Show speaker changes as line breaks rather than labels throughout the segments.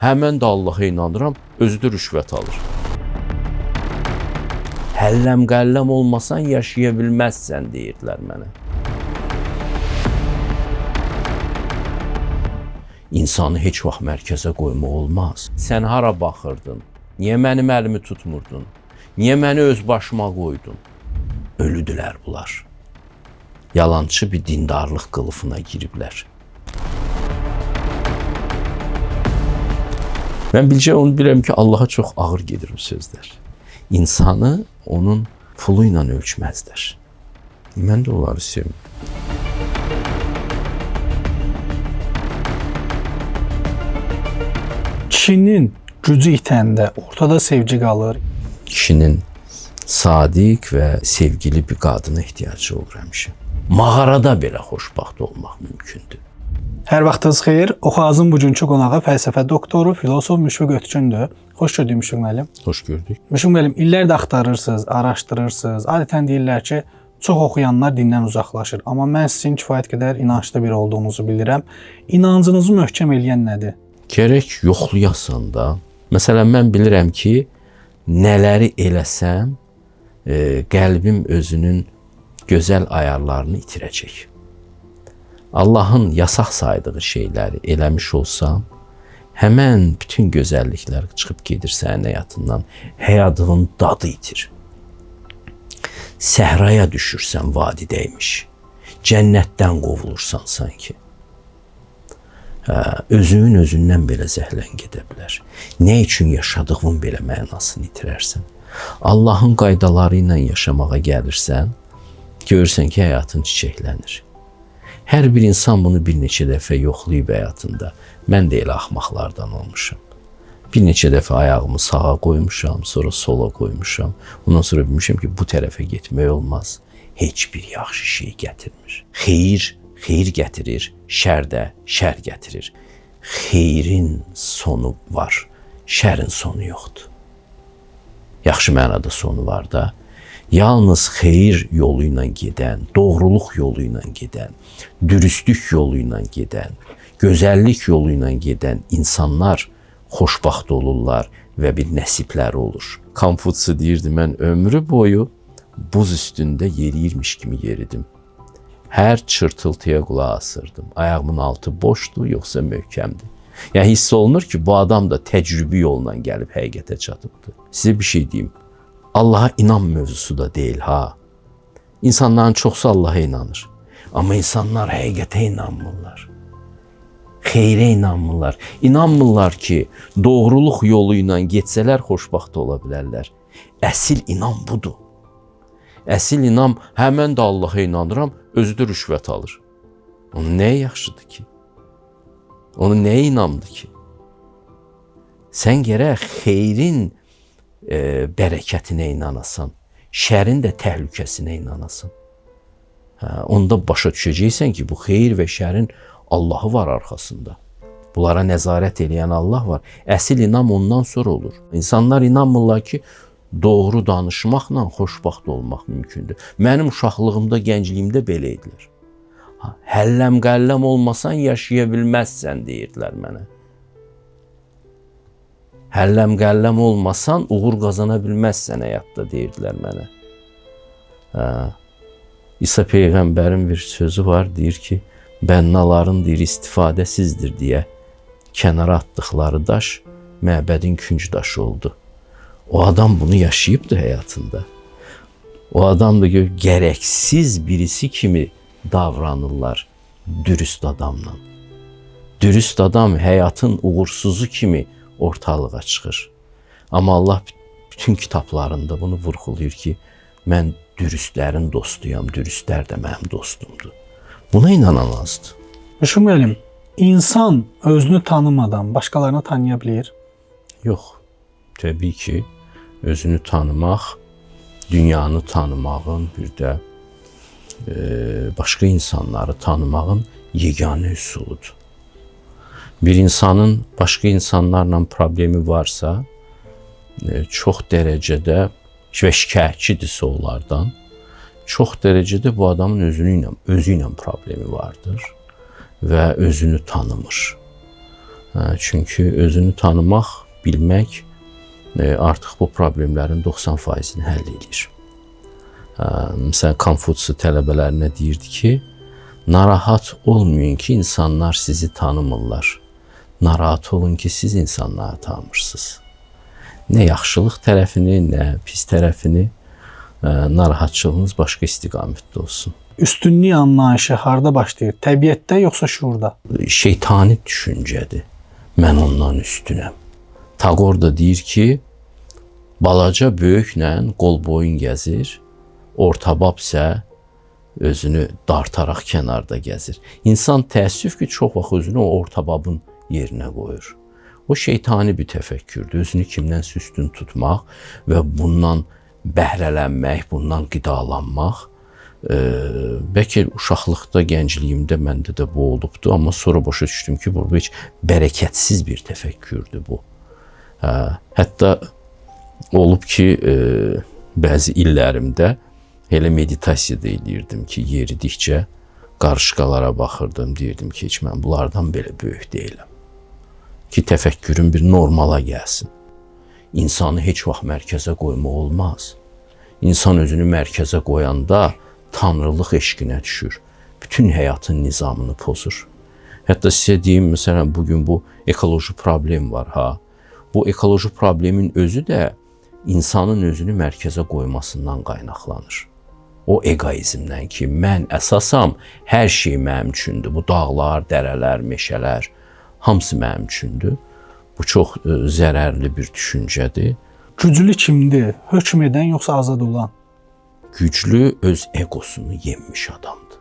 Həmən də Allaha inanıram, özü də rüşvət alır. Həlləm qəlləm olmasan yaşaya bilməzsən deyirdilər mənə. İnsanı heç vaxt mərkəzə qoymaq olmaz. Sən hara baxırdın? Niyə mənim əlimi tutmurdun? Niyə məni öz başıma qoydun? Ölüdülər bunlar. Yalançı bir dindarlıq qılıfına giriblər. Mən biləcək onu bilirəm ki, Allaha çox ağır gedir bu sözlər. İnsanı onun pulu ilə ölçməzlər. Mən də onları sevmirəm.
Kişinin gücü itəndə ortada sevgi qalır.
Kişinin sadiq və sevgili bir qadına ehtiyacı olur həmişə. Mağarada belə xoşbaxt olmaq mümkündür.
Hər vaxtınız xeyir. Oxazın bugünkü qonağı fəlsəfə doktoru, filosof Müşfiq Ötkündür. Xoş gördük Müşfiq müəllim.
Xoş gördük.
Müşfiq müəllim, illərdir axtarırsınız, araşdırırsınız. Adətən deyirlər ki, çox oxuyanlar dindən uzaqlaşır. Amma mən sizin kifayət qədər inanclı biri olduğunuzu bilirəm. İnancınızı möhkəm eləyən nədir?
Gərək yoxlayasan da. Məsələn, mən bilirəm ki, nələri eləsəm, qəlbim özünün gözəl ayarlarını itirəcək. Allahın yasaq saydığı şeyləri eləmiş olsam, həmən bütün gözəlliklər çıxıb gedir sənin həyatından. Həyatının dadı itir. Səhraya düşürsən vadidəymiş. Cənnətdən qovulursan sanki. Özünün özündən belə zəhlən gedə bilər. Nə üçün yaşadığın belə mənasını itirərsən? Allahın qaydaları ilə yaşamağa gəlirsən, görürsən ki, həyatın çiçəklənir. Hər bir insan bunu bir neçə dəfə yoxlayıb həyatında. Mən də elə axmaqlardan olmuşam. Bir neçə dəfə ayağımı sağa qoymuşam, sonra sola qoymuşam. Ondan sonra bilmişəm ki, bu tərəfə getmək olmaz. Heç bir yaxşı şey gətirmir. Xeyir gətirir, şər də şər gətirir. Xeyrin sonu var, şərin sonu yoxdur. Yaxşı mənada sonu var da. Yalnız xeyir yolu ilə gedən, doğruluq yolu ilə gedən, dürüstlük yolu ilə gedən, gözəllik yolu ilə gedən insanlar xoşbaxt olurlar və bir nəsibləri olur. Konfutsi deyirdi, mən ömrü boyu buz üstündə yeriyirmiş kimi yeridim. Hər çırtıltıya qulaq asırdım. Ayağımın altı boşdur, yoxsa möhkəmdir. Yəni hiss olunur ki, bu adam da təcrübi yolla gəlib həqiqətə çatıbdır. Sizə bir şey deyim. Allaha inan mövzusu da deyil ha. İnsanların çoxsu Allaha inanır. Amma insanlar həqiqətə inanmırlar. Xeyrə inanmırlar. İnanmırlar ki, doğruluq yolu ilə getsələr xoşbaxt ola bilərlər. Əsil inan budur. Əsil inan, həmən də Allaha inanıram, özü də rüşvət alır. Onun nəyə yaxşıdır ki? Onun nəyə inandı ki? Sən gərək xeyrin bərəkətinə inanasan, şərin də təhlükəsinə inanasan. Onda başa düşəcəksən ki, bu xeyir və şərin Allahı var arxasında. Bunlara nəzarət eləyən Allah var. Əsil inam ondan sonra olur. İnsanlar inanmırlar ki, doğru danışmaqla xoşbaxt olmaq mümkündür. Mənim uşaqlığımda, gəncliyimdə belə idilər. Həlləm qəlləm olmasan yaşaya bilməzsən deyirdilər mənə. Həlləm qəlləm olmasan uğur qazana bilməzsən həyatda deyirdilər mənə. İsa Peyğəmbərin bir sözü var, deyir ki, bənnaların deyir istifadəsizdir deyə kənara atdıqları daş məbədin künc daşı oldu. O adam bunu yaşayıbdı həyatında. O adam da gərəksiz birisi kimi davranırlar dürüst adamla. Dürüst adam həyatın uğursuzu kimi ortalığa çıxır. Amma Allah bütün kitablarında bunu vurğulayır ki, mən dürüstlərin dostuyam, dürüstlər də mənim dostumdur. Buna inanan azdır.
Müşfiq müəllim, insan özünü tanımadan başqalarını tanıya bilir?
Yox. Təbii ki, özünü tanımaq, dünyanı tanımağın, bir də başqa insanları tanımağın yeganə üsuludur. Bir insanın başqa insanlarla problemi varsa, çox dərəcədə və şikayətçidirsə onlardan, çox dərəcədə bu adamın özü ilə problemi vardır və özünü tanımır. Çünki özünü tanımaq, bilmək artıq bu problemlərin 90%-ni həll edir. Məsələn, Konfutsi tələbələrinə deyirdi ki, narahat olmayın ki, insanlar sizi tanımırlar. Narahat olun ki, siz insanları tanımırsınız. Nə yaxşılıq tərəfini, nə pis tərəfini, narahatçılığınız başqa istiqamətdə olsun.
Üstünlük anlayışı harda başlayır? Təbiətdə yoxsa şuurda?
Şeytani düşüncədir. Mən ondan üstünəm. Taqor da deyir ki, balaca böyüklə qol boyun gəzir, ortabab isə özünü dartaraq kənarda gəzir. İnsan təəssüf ki, çox vaxt özünü o ortababın yerinə qoyur. O şeytani bir təfəkkürdür. Özünü kimdənsə üstün tutmaq və bundan bəhrələnmək, bundan qidalanmaq. Bəlkə uşaqlıqda, gəncliyimdə məndə də bu olubdu, amma sonra başa düşdüm ki, bu heç bərəkətsiz bir təfəkkürdür bu. Hətta olub ki, bəzi illərimdə elə meditasiya da eləyirdim ki, yeridikcə qarışqalara baxırdım, deyirdim ki, heç mən bunlardan belə böyük deyiləm. Ki, təfəkkürün bir normala gəlsin. İnsanı heç vaxt mərkəzə qoymaq olmaz. İnsan özünü mərkəzə qoyanda tanrılıq eşqinə düşür. Bütün həyatın nizamını pozur. Hətta sizə deyim, məsələn, bugün bu ekoloji problem var, ha. Bu ekoloji problemin özü də insanın özünü mərkəzə qoymasından qaynaqlanır. O egoizmdən ki, mən əsasam, hər şey mənim üçündür. Bu dağlar, dərələr, meşələr, hamısı mənim üçündür. Bu çox zərərli bir düşüncədir.
Güclü kimdir? Hökm edən yoxsa azad olan?
Güclü öz egosunu yenmiş adamdır.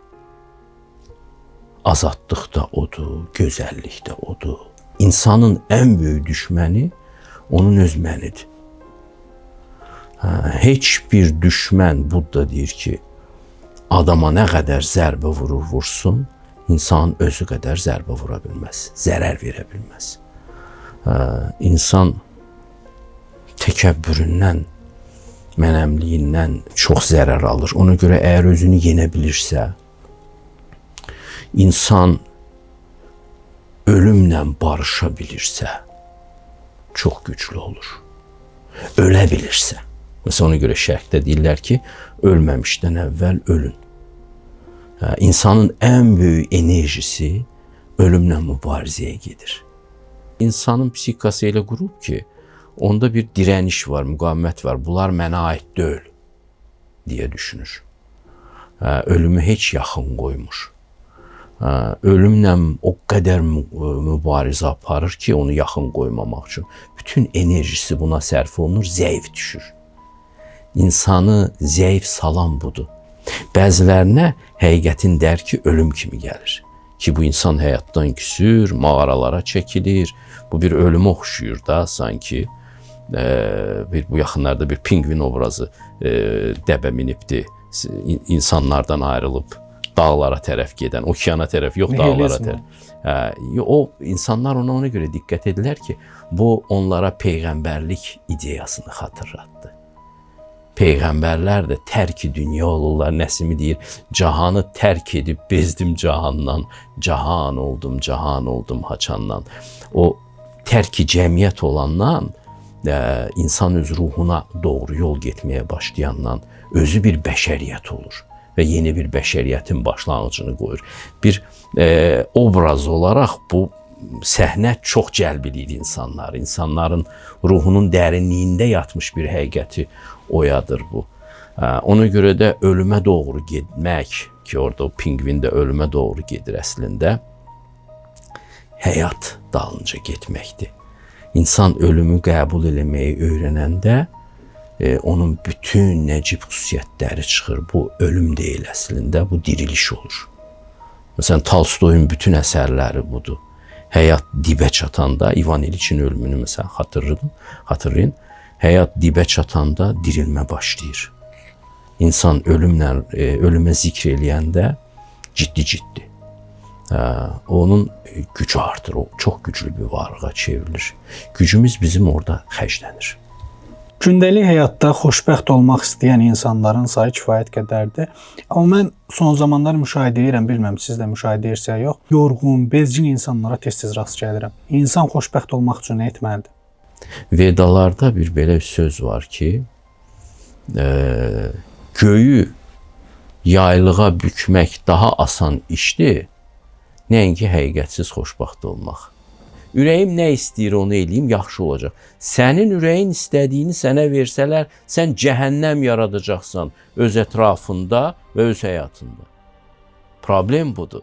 Azadlıq da odur, gözəllik də odur. İnsanın ən böyük düşməni onun öz mənidir. Heç bir düşmən, Budda deyir ki, adama nə qədər zərbə vursun, insan özü qədər zərbə vura bilməz, zərər verə bilməz. İnsan təkəbbüründən, mənəmliyindən çox zərər alır. Ona görə əgər özünü yenə bilirsə, insan ölümlə barışa bilirsə, çox güclü olur. Ölə bilirsə. Mesela ona görə şərqdə deyirlər ki, ölməmişdən əvvəl ölün. İnsanın ən böyük enerjisi ölümlə mübarizəyə gedir. İnsanın psixikası elə qurub ki, onda bir dirəniş var, müqavimət var. Bunlar mənə aid deyil deyə düşünür. Ölümü heç yaxın qoymuş. Ölümlə o qədər mübarizə aparır ki, onu yaxın qoymamaq üçün. Bütün enerjisi buna sərf olunur, zəif düşür. İnsanı zəif salan budur. Bəzilərinə həqiqətin dərki ölüm kimi gəlir. Ki bu insan həyatdan küsür, mağaralara çəkilir. Bu bir ölümə oxşuyur da sanki. Bu yaxınlarda bir pingvin obrazı dəbə minibdi. İnsanlardan ayrılıb dağlara tərəf gedən, okeana tərəf yox, dağlara tərəf. O insanlar ona görə diqqət edirlər ki, bu onlara peyğəmbərlik ideyasını xatırlatdı. Peyğəmbərlər də tərk-i dünya olurlar. Nəsimi deyir, cahanı tərk edib bezdim cahandan, cahan oldum haçandan. O tərk-i cəmiyyət olandan, insan öz ruhuna doğru yol getməyə başlayandan özü bir bəşəriyyət olur və yeni bir bəşəriyyətin başlanğıcını qoyur. Bir obraz olaraq bu səhnə çox cəlb edir insanları. İnsanların ruhunun dərinliyində yatmış bir həqiqəti oyadır bu. Ona görə də ölümə doğru getmək, ki orada o pingvin də ölümə doğru gedir əslində, həyat dalınca getməkdir. İnsan ölümü qəbul eləməyi öyrənəndə onun bütün nəcib xüsusiyyətləri çıxır. Bu ölüm deyil əslində, bu diriliş olur. Məsələn, Tolstoyun bütün əsərləri budur. Həyat dibə çatanda, İvan İliçin ölümünü məsələn xatırlayın. Həyat dibə çatanda dirilmə başlayır. İnsan ölümə zikr eləyəndə ciddi. Onun gücü artır, o çox güclü bir varlığa çevrilir. Gücümüz bizim orada xərclənir.
Gündəlik həyatda xoşbəxt olmaq istəyən insanların sayı kifayət qədərdir. Amma mən son zamanlar müşahidə edirəm, bilmirəm siz də müşahidə edirsiniz yox. Yorğun, bezgin insanlara tez-tez rast gəlirəm. İnsan xoşbəxt olmaq üçün nə etməlidir?
Vedalarda bir belə söz var ki, göyü yaylığa bükmək daha asan işdir, nəinki həqiqətsiz xoşbəxt olmaq. Ürəyim nə istəyir onu eləyim, yaxşı olacaq. Sənin ürəyin istədiyini sənə versələr, sən cəhənnəm yaradacaqsan öz ətrafında və öz həyatında. Problem budur.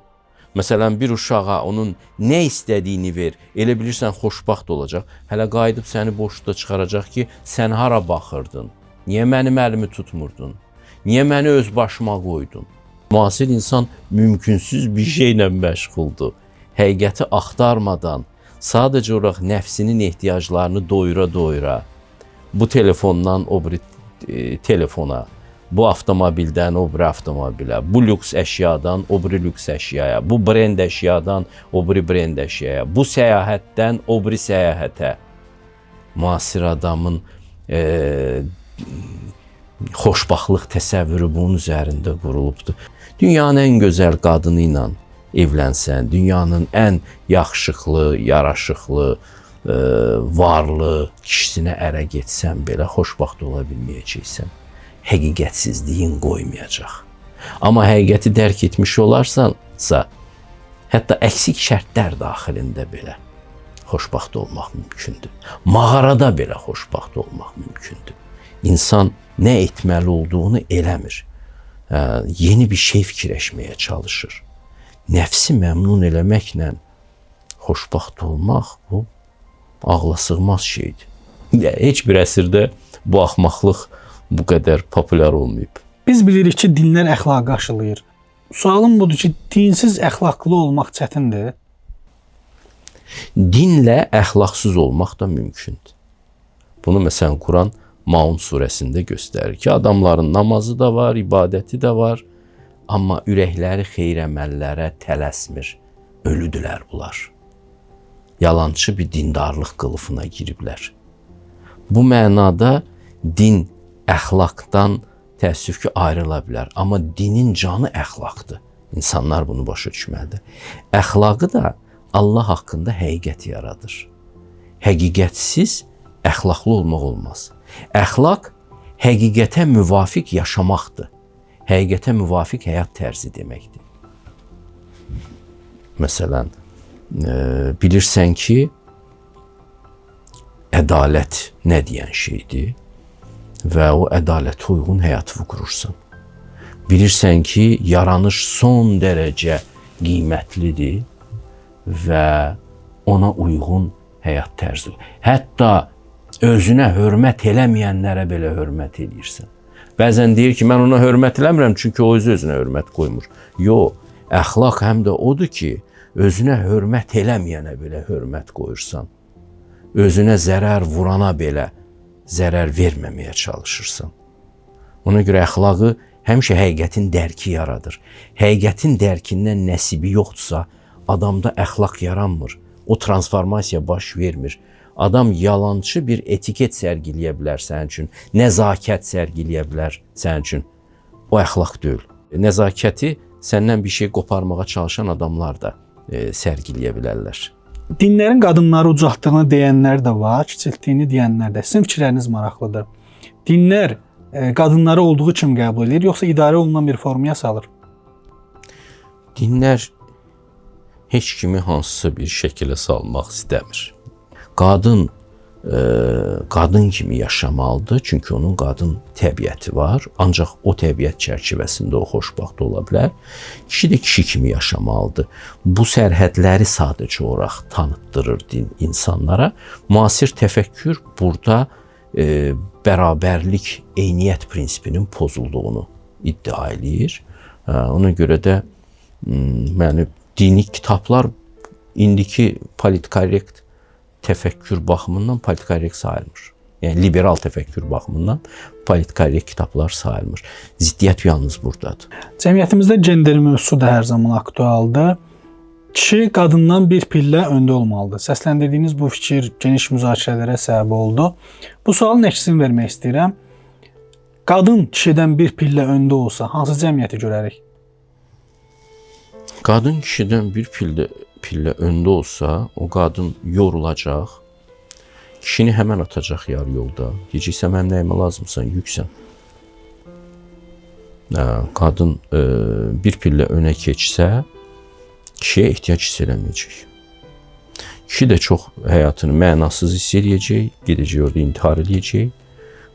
Məsələn, bir uşağa onun nə istədiyini ver, elə bilirsən xoşbəxt olacaq. Hələ qayıdıb səni boşluqda çıxaracaq ki, sən hara baxırdın? Niyə mənim əlimi tutmurdun? Niyə məni öz başıma qoydun? Müasir insan mümkünsüz bir şeylə məşğuldur. Həqiqəti axtarmadan, sadəcə olaraq nəfsinin ehtiyaclarını doyura-doyura, bu telefondan o biri telefona, bu avtomobildən o biri avtomobilə, bu lüks əşyadan o biri lüks əşyaya, bu brend əşyadan o biri brend əşyaya, bu səyahətdən o biri səyahətə. Müasir adamın xoşbəxtlıq təsəvvürü bunun üzərində qurulubdur. Dünyanın ən gözəl qadını ilə evlənsən, dünyanın ən yaxşılıqlı, yaraşıqlı, varlı kişisinə ərə getsən belə xoşbəxt ola bilməyəcəksən. Həqiqətsizliyin qoymayacaq. Amma həqiqəti dərk etmiş olarsansa, hətta əksik şərtlər daxilində belə xoşbəxt olmaq mümkündür. Mağarada belə xoşbəxt olmaq mümkündür. İnsan nə etməli olduğunu eləmir. Yeni bir şey fikirləşməyə çalışır. Nəfsi məmnun eləməklə xoşbəxt olmaq bu ağla sığmaz şeydir. Heç bir əsrdə bu axmaqlıq bu qədər populyar olmayıb.
Biz bilirik ki, dinlər əxlaqı aşılayır. Sualım budur ki, dinsiz əxlaqlı olmaq çətindir.
Dinlə əxlaqsız olmaq da mümkündür. Bunu məsələn Quran Maun surəsində göstərir ki, adamların namazı da var, ibadəti də var, amma ürəkləri xeyir əməllərə tələsmir. Ölüdülər bunlar. Yalançı bir dindarlıq qılıfına giriblər. Bu mənada din əxlaqdan təəssüf ki, ayrıla bilər. Amma dinin canı əxlaqdır. İnsanlar bunu başa düşməlidir. Əxlaqı da Allah haqqında həqiqət yaradır. Həqiqətsiz əxlaqlı olmaq olmaz. Əxlaq həqiqətə müvafiq yaşamaqdır. Həqiqətə müvafiq həyat tərzi deməkdir. Məsələn, bilirsən ki, ədalət nə deyən şeydir və o ədalətə uyğun həyatı qurursan. Bilirsən ki, yaranış son dərəcə qiymətlidir və ona uyğun həyat tərzi. Hətta özünə hörmət eləməyənlərə belə hörmət edirsən. Bəzən deyir ki, mən ona hörmət eləmirəm, çünki o özünə hörmət qoymur. Yox, əxlaq həm də odur ki, özünə hörmət eləməyənə belə hörmət qoyursan. Özünə zərər vurana belə zərər verməməyə çalışırsan. Ona görə əxlaqı həmişə həqiqətin dərki yaradır. Həqiqətin dərkindən nəsibi yoxdursa, adamda əxlaq yaranmır. O transformasiya baş vermir. Adam yalançı bir etiket sərgiləyə bilər sənin üçün, nəzakət sərgiləyə bilər sənin üçün. O əxlaq deyil. Nəzakəti səndən bir şey qoparmağa çalışan adamlar da sərgiləyə bilərlər.
Dinlərin qadınları ucaltdığını deyənlər də var, kiçiltdiyini deyənlər də. Sizin fikirləriniz maraqlıdır. Dinlər qadınları olduğu kimi qəbul edir, yoxsa idarə olunan bir formaya salır?
Dinlər heç kimi hansısa bir şəkilə salmaq istəmir. Qadın kimi yaşamalıdır, çünki onun qadın təbiəti var, ancaq o təbiət çərçivəsində o xoşbəxt ola bilər. Kişi də kişi kimi yaşamalıdır. Bu sərhədləri sadəcə olaraq tanıtdırır din insanlara. Müasir təfəkkür burada bərabərlik, eyniyyət prinsipinin pozulduğunu iddia eləyir. Ona görə də dini kitablar indiki politkorrekt təfəkkür baxımından politkorrekt sayılmır. Yəni liberal təfəkkür baxımından politkorrekt kitablar sayılmır. Ziddiyyət yalnız buradadır.
Cəmiyyətimizdə gender mövzusu da hər zaman aktualdır. Kişi qadından bir pillə öndə olmalıdır. Səsləndirdiyiniz bu fikir geniş müzakirələrə səbəb oldu. Bu sualın əksini vermək istəyirəm. Qadın kişidən bir pillə öndə olsa, hansı cəmiyyəti görərik?
Qadın kişidən bir pillə öndə olsa, o qadın yorulacaq, kişini həmən atacaq yarı yolda. Deyəcək, mənim nəyimə lazımsan, yüksən. Qadın bir pillə önə keçsə, kişiyə ehtiyac hiss eləməyəcək. Kişi də çox həyatını mənasız hiss eləyəcək, gedəcək orada intihar eləyəcək.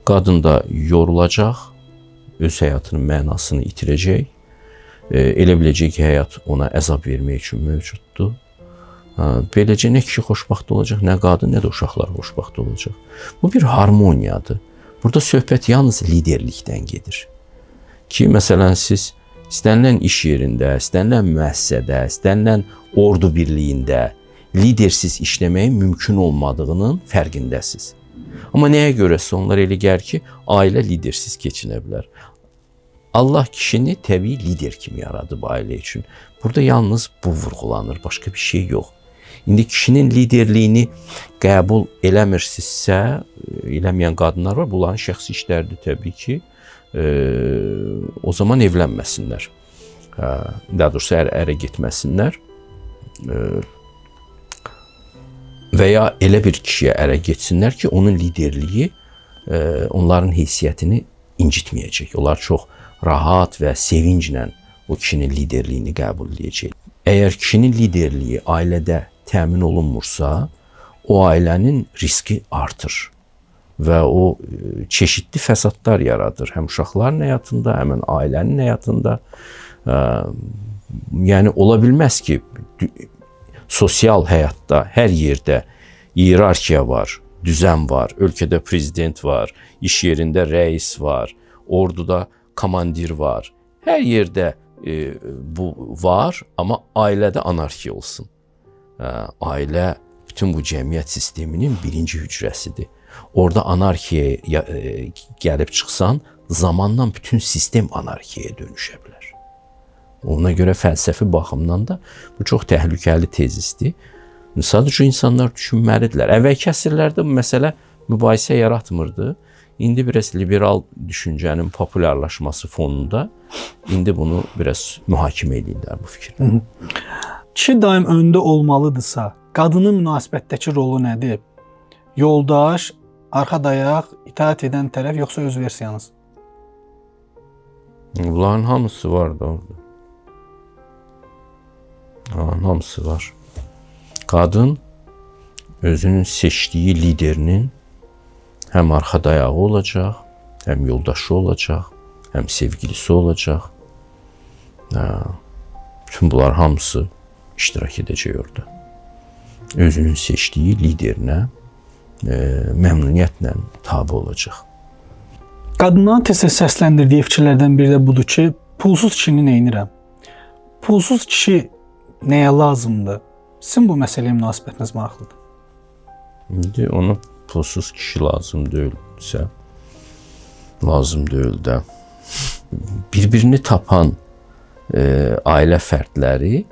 Qadın da yorulacaq, öz həyatının mənasını itirəcək. Elə biləcək ki, həyat ona əzab vermək üçün mövcuddur. Beləcə nə kişi xoşbaxt olacaq, nə qadın, nə də uşaqlar xoşbaxt olacaq. Bu bir harmoniyadır. Burada söhbət yalnız liderlikdən gedir. Ki, məsələn, siz istənilən iş yerində, istənilən müəssisədə, istənilən ordu birliyində lidersiz işləməyin mümkün olmadığının fərqindəsiz. Amma nəyə görəsə onlar elə gəlir ki, ailə lidersiz keçinə bilər. Allah kişini təbii lider kimi yaradıb ailə üçün. Burada yalnız bu vurğulanır, başqa bir şey yox. İndi kişinin liderliyini qəbul eləmirsinizsə, eləməyən qadınlar var, bunların şəxsi işləridir təbii ki. O zaman evlənməsinlər. Daha doğrusu ərə getməsinlər. Və ya elə bir kişiyə ərə getsinlər ki, onun liderliyi onların heysiyyətini incitməyəcək. Onlar çox rahat və sevinclə o kişinin liderliyini qəbul edəcək. Əgər kişinin liderliyi ailədə təmin olunmursa, o ailənin riski artır və o çeşitli fəsadlar yaradır. Həm uşaqların həyatında, həm ailənin həyatında. Yəni ola bilməz ki, sosial həyatda hər yerdə iyerarxiya var, düzən var, ölkədə prezident var, iş yerində rəis var, orduda komandir var. Hər yerdə bu var, amma ailədə anarxiya olsun. Ailə bütün bu cəmiyyət sisteminin birinci hücrəsidir. Orada anarxiyaya gəlib çıxsan, zamanla bütün sistem anarxiyaya dönüşə bilər. Ona görə fəlsəfi baxımdan da bu çox təhlükəli tezisdir. Sadəcə insanlar düşünməlidirlər. Əvvəlki əsrlərdə bu məsələ mübahisə yaratmırdı. İndi biraz liberal düşüncənin populyarlaşması fonunda indi bunu biraz mühakimə edirlər bu fikri.
Kişi daim öndə olmalıdırsa, qadının münasibətdəki rolu nədir? Yoldaş, arxa dayaq, itaat edən tərəf, yoxsa öz versiyanız?
Bunların hamısı var da orada. Hamısı var. Qadın özünün seçdiyi liderinin həm arxa dayağı olacaq, həm yoldaşı olacaq, həm sevgilisi olacaq. Bütün bunlar hamısı iştirak edəcək orada. Özünün seçdiyi liderinə məmnuniyyətlə tabi olacaq.
Qadınların tez-tez səsləndirdiyi fikirlərdən biri də budur ki, pulsuz kişini neynirəm? Pulsuz kişi nəyə lazımdır? Sizin bu məsələyə münasibətiniz maraqlıdır.
İndi ona pulsuz kişi lazım deyilsə, lazım deyil də. Bir-birini tapan ailə fərdləri,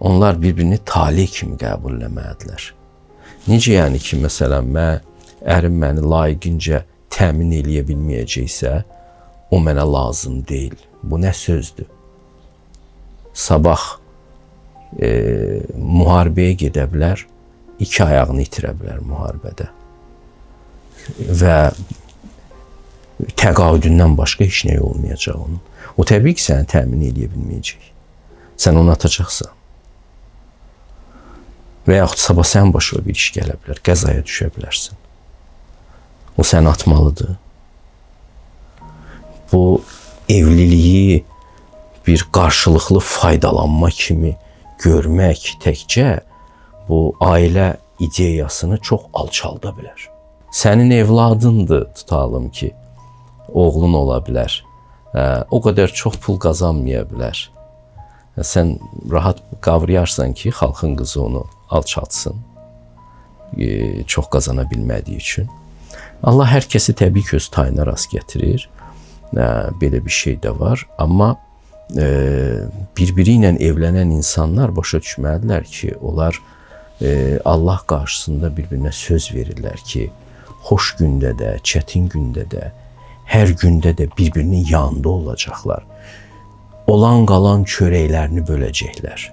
onlar bir-birini talih kimi qəbul eləməlidirlər. Necə yəni ki, məsələn, ərim məni layiqincə təmin eləyə bilməyəcəksə, o mənə lazım deyil. Bu nə sözdür? Sabah müharibəyə gedə bilər, 2 ayağını itirə bilər müharibədə. Və təqaüdündən başqa heç nə olmayacaq onun. O təbii ki, səni təmin eləyə bilməyəcək. Sən onu atacaqsan. Və yaxud sabah sən başına bir iş gələ bilər, qəzaya düşə bilərsən. O səni atmalıdır. Bu evliliyi bir qarşılıqlı faydalanma kimi görmək təkcə bu ailə ideyasını çox alçalda bilər. Sənin evladındır, tutalım ki, oğlun ola bilər. O qədər çox pul qazanmaya bilər. Sən rahat qavrayarsan ki, xalqın qızı onu alçaltsın. Çox qazana bilmədiyi üçün. Allah hər kəsi təbii ki, öz tayına rast gətirir. Belə bir şey də var. Amma bir-biri ilə evlənən insanlar başa düşməlidirlər ki, onlar Allah qarşısında bir-birinə söz verirlər ki, xoş gündə də, çətin gündə də, hər gündə də bir-birinin yanında olacaqlar. Olan qalan çörəklərini böləcəklər.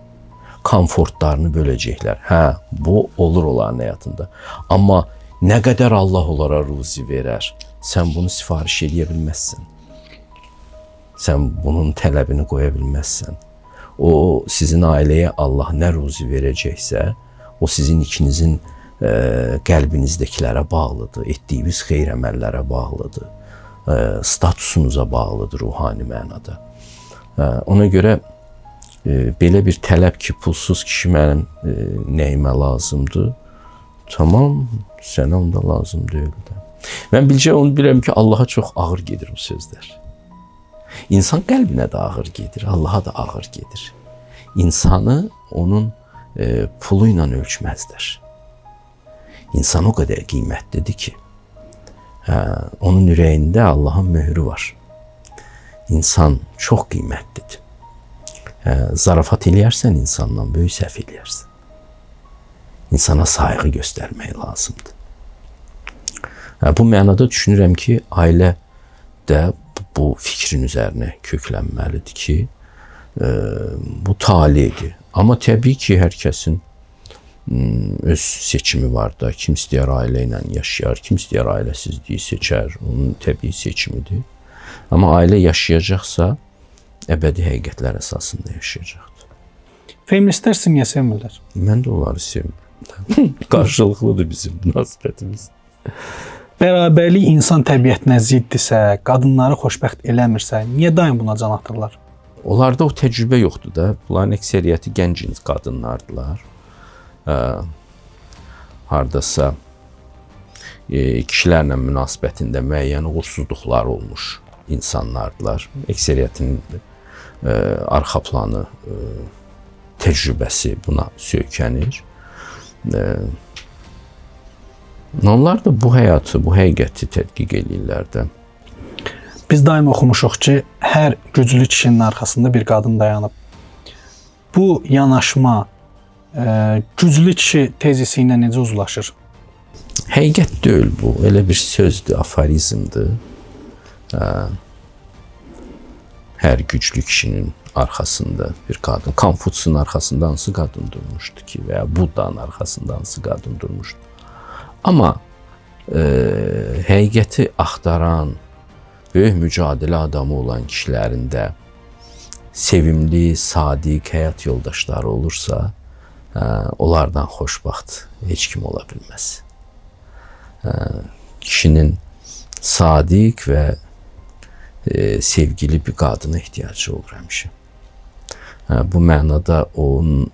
Komfortlarını böləcəklər. Hə, bu olur onların həyatında. Amma nə qədər Allah onlara ruzi verər, sən bunu sifariş edə bilməzsən. Sən bunun tələbini qoya bilməzsən. O sizin ailəyə Allah nə ruzi verəcəksə, o sizin ikinizin qəlbinizdəkilərə bağlıdır, etdiyiniz xeyir əməllərə bağlıdır, statusunuza bağlıdır ruhani mənada. Ona görə belə bir tələb ki, pulsuz kişi mənim nəyimə lazımdır, tamam, sənə onda lazım deyil də. Mən onu bilirəm ki, Allaha çox ağır gedir bu sözlər. İnsan qəlbinə də ağır gedir, Allaha da ağır gedir. İnsanı onun pulu ilə ölçməzlər. İnsan o qədər qiymətlidir ki, onun ürəyində Allahın möhrü var. İnsan çox qiymətlidir. Zarafat eləyərsən insanla, böyük səhv eləyərsən. İnsana sayğı göstərmək lazımdır. Bu mənada düşünürəm ki, ailə də bu fikrin üzərinə köklənməlidir ki, bu talidir. Amma təbii ki, hər kəsin öz seçimi var da. Kim istəyər ailə ilə yaşayar, kim istəyər ailəsizliyi seçər. Onun təbii seçimidir. Amma ailə yaşayacaqsa, əbədi həqiqətlər əsasında yaşayacaqdır.
Feministlər niyə sevmirlər?
Mən də onları sevmirəm. Qarşılıqlıdır bizim münasibətimiz.
Bərabərlik insan təbiətinə ziddirsə, qadınları xoşbəxt eləmirsə, niyə daim buna can atırlar?
Onlarda o təcrübə yoxdur da. Bunların əksəriyyəti gənc qadınlardılar. Hardasa kişilərlə münasibətində müəyyən uğursuzluqlar olmuş insanlardılar. Əksəriyyətinin arxa planı, təcrübəsi buna söykənir. Onlar da bu həyatı, bu həqiqəti tədqiq edirlər də.
Biz daim oxumuşuq ki, hər güclü kişinin arxasında bir qadın dayanıb. Bu yanaşma güclü kişi tezisi ilə necə uzlaşır?
Həqiqət deyil bu. Elə bir sözdür, aforizmdir. Hər güclü kişinin arxasında bir qadın. Konfutsun arxasında hansı qadın durmuşdu ki, və ya Buddhanın arxasında hansı qadın durmuşdu. Amma həqiqəti axtaran, böyük mücadilə adamı olan kişilərində sevimli, sadiq həyat yoldaşları olursa, onlardan xoşbaxt heç kim ola bilməz. Kişinin sadiq və sevgili bir qadına ehtiyacı olur həmişə. Bu mənada onun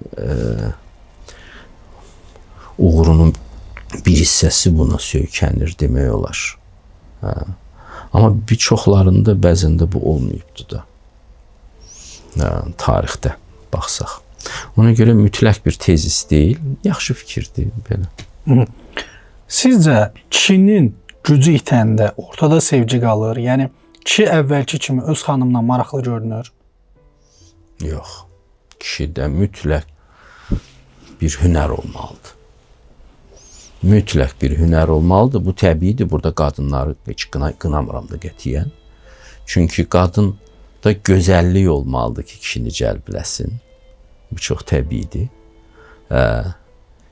uğurunun bir hissəsi buna söykənir demək olar. Amma bir çoxlarında bəzən də bu olmayıbdır da. Tarixdə baxsaq. Ona görə mütləq bir tezis deyil, yaxşı fikirdir belə.
Sizcə kişinin gücü itəndə ortada sevgi qalır? Yəni kişi əvvəlki kimi öz xanımla maraqlı görünür?
Yox. Kişidə mütləq bir hünər olmalıdır. Mütləq bir hünər olmalıdır. Bu təbiidir. Burada qadınları heç qınamıram da qətiyyən. Çünki qadında gözəllik olmalıdır ki, kişini cəlbləsin. Bu çox təbiidir.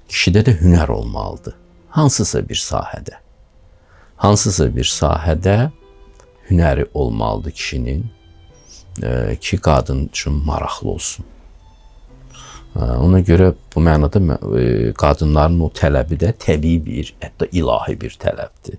Kişidə də hünər olmalıdır. Hansısa bir sahədə. Hansısa bir sahədə hünəri olmalıdır kişinin ki, qadın üçün maraqlı olsun. Ona görə bu mənada qadınların o tələbi də təbii bir, hətta ilahi bir tələbdir.